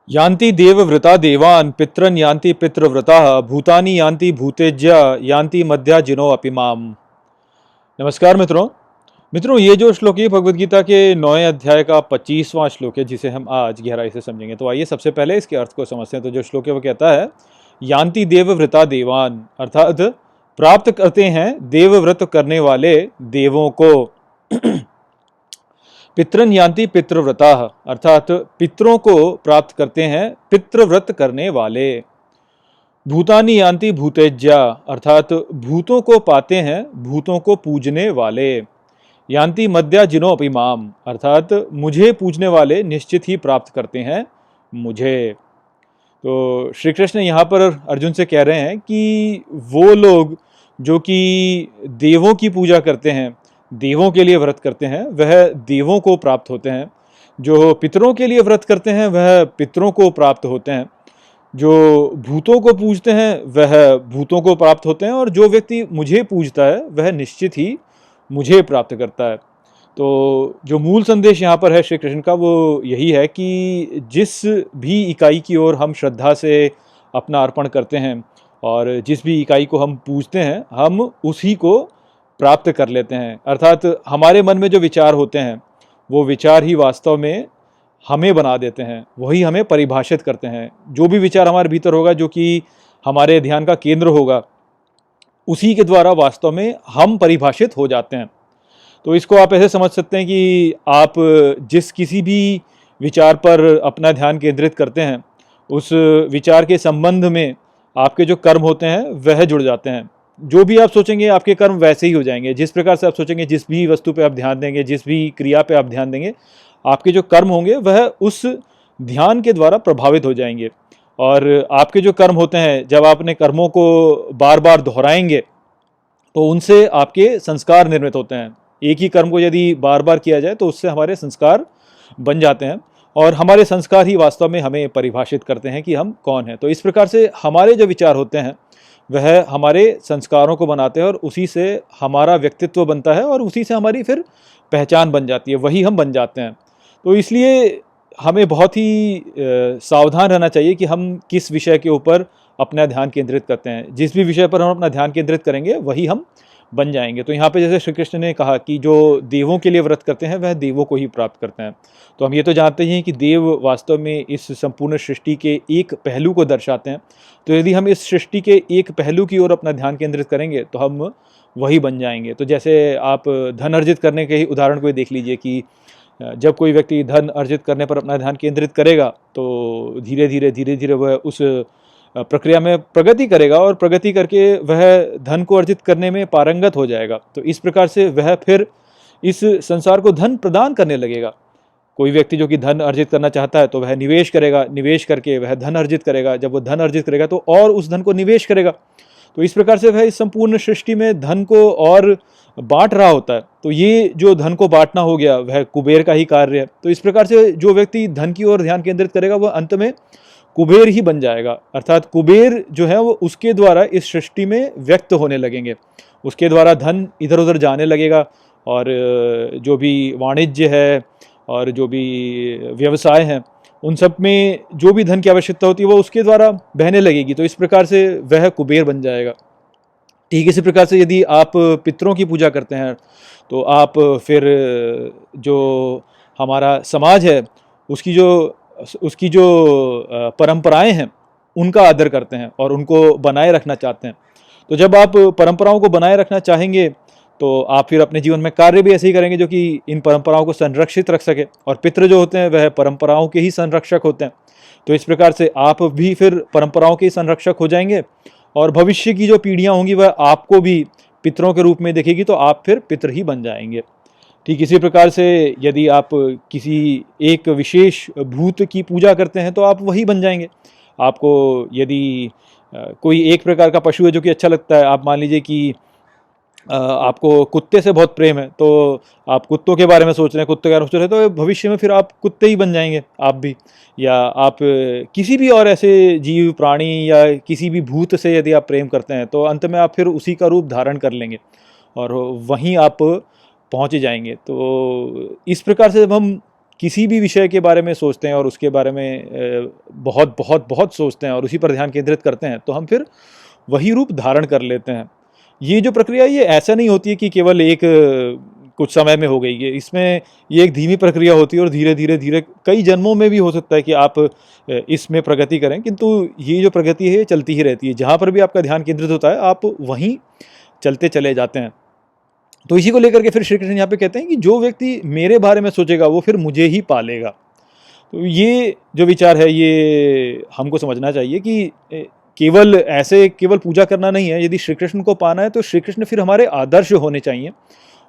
यान्ति देवव्रता देवान् पितरन् यान्ति पितृव्रताः भूतानि यान्ति भूतेज्या यान्ति मध्या जिनो अपि माम। नमस्कार मित्रों। ये जो श्लोक है भगवद गीता के 9वें अध्याय का 25वां श्लोक है, जिसे हम आज गहराई से समझेंगे। तो आइए सबसे पहले इसके अर्थ को समझते हैं। तो जो श्लोक है वो कहता है, यान्ति देवव्रता देवान्, अर्थात प्राप्त करते हैं देवव्रत करने वाले देवों को। पितरन यान्ति पितृव्रता, अर्थात पितरों को प्राप्त करते हैं पितृव्रत करने वाले। भूतानि यान्ति भूतेज्या, अर्थात भूतों को पाते हैं भूतों को पूजने वाले। यान्ति मध्या जिनो अपि माम, अर्थात मुझे पूजने वाले निश्चित ही प्राप्त करते हैं मुझे। तो श्री कृष्ण यहाँ पर अर्जुन से कह रहे हैं कि वो लोग जो कि देवों की पूजा करते हैं, देवों के लिए व्रत करते हैं, वह देवों को प्राप्त होते हैं। जो पितरों के लिए व्रत करते हैं वह पितरों को प्राप्त होते हैं। जो भूतों को पूजते हैं वह भूतों को प्राप्त होते हैं। और जो व्यक्ति मुझे पूजता है वह निश्चित ही मुझे प्राप्त करता है। तो जो मूल संदेश यहाँ पर है श्री कृष्ण का वो यही है कि जिस भी इकाई की ओर हम श्रद्धा से अपना अर्पण करते हैं और जिस भी इकाई को हम पूजते हैं, हम उसी को प्राप्त कर लेते हैं। अर्थात हमारे मन में जो विचार होते हैं वो विचार ही वास्तव में हमें बना देते हैं, वही हमें परिभाषित करते हैं। जो भी विचार हमारे भीतर होगा, जो कि हमारे ध्यान का केंद्र होगा, उसी के द्वारा वास्तव में हम परिभाषित हो जाते हैं। तो इसको आप ऐसे समझ सकते हैं कि आप जिस किसी भी विचार पर अपना ध्यान केंद्रित करते हैं, उस विचार के संबंध में आपके जो कर्म होते हैं वह जुड़ जाते हैं। जो भी आप सोचेंगे आपके कर्म वैसे ही हो जाएंगे। जिस प्रकार से आप सोचेंगे, जिस भी वस्तु पे आप ध्यान देंगे, जिस भी क्रिया पे आप ध्यान देंगे, आपके जो कर्म होंगे वह उस ध्यान के द्वारा प्रभावित हो जाएंगे। और आपके जो कर्म होते हैं, जब आप अपने कर्मों को बार बार दोहराएंगे तो उनसे आपके संस्कार निर्मित होते हैं। एक ही कर्म को यदि बार बार किया जाए तो उससे हमारे संस्कार बन जाते हैं और हमारे संस्कार ही वास्तव में हमें परिभाषित करते हैं कि हम कौन हैं। तो इस प्रकार से हमारे जो विचार होते हैं वह हमारे संस्कारों को बनाते हैं और उसी से हमारा व्यक्तित्व बनता है और उसी से हमारी फिर पहचान बन जाती है, वही हम बन जाते हैं। तो इसलिए हमें बहुत ही सावधान रहना चाहिए कि हम किस विषय के ऊपर अपना ध्यान केंद्रित करते हैं। जिस भी विषय पर हम अपना ध्यान केंद्रित करेंगे वही हम बन जाएंगे। तो यहाँ पे जैसे श्री कृष्ण ने कहा कि जो देवों के लिए व्रत करते हैं वह देवों को ही प्राप्त करते हैं। तो हम ये तो जानते हैं कि देव वास्तव में इस संपूर्ण सृष्टि के एक पहलू को दर्शाते हैं। तो यदि हम इस सृष्टि के एक पहलू की ओर अपना ध्यान केंद्रित करेंगे तो हम वही बन जाएंगे। तो जैसे आप धन अर्जित करने के ही उदाहरण को देख लीजिए कि जब कोई व्यक्ति धन अर्जित करने पर अपना ध्यान केंद्रित करेगा तो धीरे धीरे वह उस प्रक्रिया में प्रगति करेगा और प्रगति करके वह धन को अर्जित करने में पारंगत हो जाएगा। तो इस प्रकार से वह फिर इस संसार को धन प्रदान करने लगेगा। कोई व्यक्ति जो कि धन अर्जित करना चाहता है तो वह निवेश करेगा, निवेश करके वह धन अर्जित करेगा। जब वो धन अर्जित करेगा तो और उस धन को निवेश करेगा। तो इस प्रकार से वह इस संपूर्ण सृष्टि में धन को और बांट रहा होता है। तो ये जो धन को बांटना हो गया वह कुबेर का ही कार्य है। तो इस प्रकार से जो व्यक्ति धन की ओर ध्यान केंद्रित करेगा वह अंत में कुबेर ही बन जाएगा। अर्थात कुबेर जो है वो उसके द्वारा इस सृष्टि में व्यक्त होने लगेंगे, उसके द्वारा धन इधर उधर जाने लगेगा और जो भी वाणिज्य है और जो भी व्यवसाय हैं उन सब में जो भी धन की आवश्यकता होती है वो उसके द्वारा बहने लगेगी। तो इस प्रकार से वह कुबेर बन जाएगा। ठीक इसी प्रकार से यदि आप पितरों की पूजा करते हैं तो आप फिर जो हमारा समाज है उसकी जो परंपराएं हैं उनका आदर करते हैं और उनको बनाए रखना चाहते हैं। तो जब आप परंपराओं को बनाए रखना चाहेंगे तो आप फिर अपने जीवन में कार्य भी ऐसे ही करेंगे जो कि इन परंपराओं को संरक्षित रख सके। और पितृ जो होते हैं वह परंपराओं के ही संरक्षक होते हैं। तो इस प्रकार से आप भी फिर परंपराओं के ही संरक्षक हो जाएंगे और भविष्य की जो पीढ़ियां होंगी वह आपको भी पितरों के रूप में देखेगी, तो आप फिर पितृ ही बन जाएंगे। ठीक इसी प्रकार से यदि आप किसी एक विशेष भूत की पूजा करते हैं तो आप वही बन जाएंगे। आपको यदि कोई एक प्रकार का पशु है जो कि अच्छा लगता है, आप मान लीजिए कि आपको कुत्ते से बहुत प्रेम है तो आप कुत्तों के बारे में सोच रहे हैं, कुत्ते के बारे में सोच रहे हैं, तो भविष्य में फिर आप कुत्ते ही बन जाएंगे आप भी। या आप किसी भी और ऐसे जीव प्राणी या किसी भी भूत से यदि आप प्रेम करते हैं तो अंत में आप फिर उसी का रूप धारण कर लेंगे और वहीं आप पहुंच जाएंगे। तो इस प्रकार से जब हम किसी भी विषय के बारे में सोचते हैं और उसके बारे में बहुत बहुत बहुत सोचते हैं और उसी पर ध्यान केंद्रित करते हैं, तो हम फिर वही रूप धारण कर लेते हैं। ये जो प्रक्रिया ये ऐसा नहीं होती है कि केवल एक कुछ समय में हो गई है, इसमें ये एक धीमी प्रक्रिया होती है और धीरे धीरे धीरे कई जन्मों में भी हो सकता है कि आप इसमें प्रगति करें, किंतु ये जो प्रगति है ये चलती ही रहती है। जहाँ पर भी आपका ध्यान केंद्रित होता है आप वहीं चलते चले जाते हैं। तो इसी को लेकर के फिर श्री कृष्ण यहाँ पे कहते हैं कि जो व्यक्ति मेरे बारे में सोचेगा वो फिर मुझे ही पालेगा। तो ये जो विचार है ये हमको समझना चाहिए कि केवल ऐसे केवल पूजा करना नहीं है। यदि श्री कृष्ण को पाना है तो श्री कृष्ण फिर हमारे आदर्श होने चाहिए,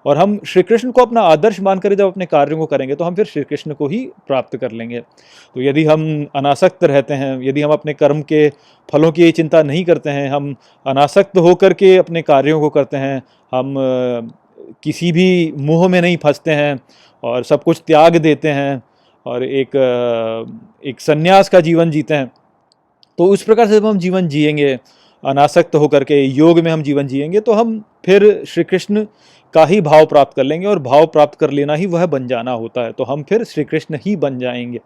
और हम श्री कृष्ण को अपना आदर्श मानकर जब अपने कार्यों को करेंगे तो हम फिर श्री कृष्ण को ही प्राप्त कर लेंगे। तो यदि हम अनासक्त रहते हैं, यदि हम अपने कर्म के फलों की चिंता नहीं करते हैं, हम अनासक्त होकर के अपने कार्यों को करते हैं, हम किसी भी मोह में नहीं फंसते हैं और सब कुछ त्याग देते हैं और एक संन्यास का जीवन जीते हैं, तो उस प्रकार से जब हम जीवन जिएंगे अनासक्त होकर के योग में हम जीवन जिएंगे, तो हम फिर श्री कृष्ण का ही भाव प्राप्त कर लेंगे, और भाव प्राप्त कर लेना ही वह बन जाना होता है। तो हम फिर श्री कृष्ण ही बन जाएंगे।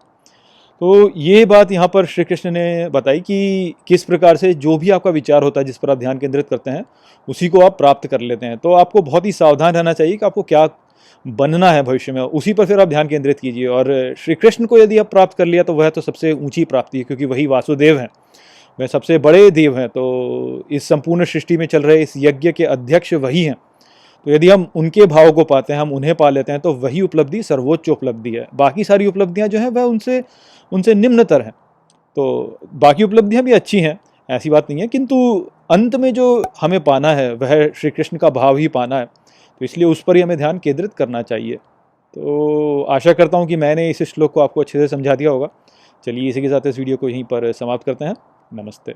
तो ये बात यहाँ पर श्री कृष्ण ने बताई कि किस प्रकार से जो भी आपका विचार होता है, जिस पर आप ध्यान केंद्रित करते हैं, उसी को आप प्राप्त कर लेते हैं। तो आपको बहुत ही सावधान रहना चाहिए कि आपको क्या बनना है भविष्य में, उसी पर फिर आप ध्यान केंद्रित कीजिए। और श्री कृष्ण को यदि आप प्राप्त कर लिया तो वह तो सबसे ऊंची प्राप्ति है, क्योंकि वही वासुदेव हैं, वह सबसे बड़े देव हैं। तो इस संपूर्ण सृष्टि में चल रहे इस यज्ञ के अध्यक्ष वही हैं। तो यदि हम उनके भाव को पाते हैं, हम उन्हें पा लेते हैं, तो वही उपलब्धि सर्वोच्च उपलब्धि है। बाकी सारी उपलब्धियां जो हैं वह उनसे निम्नतर हैं। तो बाकी उपलब्धियां भी अच्छी हैं, ऐसी बात नहीं है, किंतु अंत में जो हमें पाना है वह श्री कृष्ण का भाव ही पाना है। तो इसलिए उस पर ही हमें ध्यान केंद्रित करना चाहिए। तो आशा करता हूँ कि मैंने इस श्लोक को आपको अच्छे से समझा दिया होगा। चलिए इसी के साथ इस वीडियो को यहीं पर समाप्त करते हैं। नमस्ते।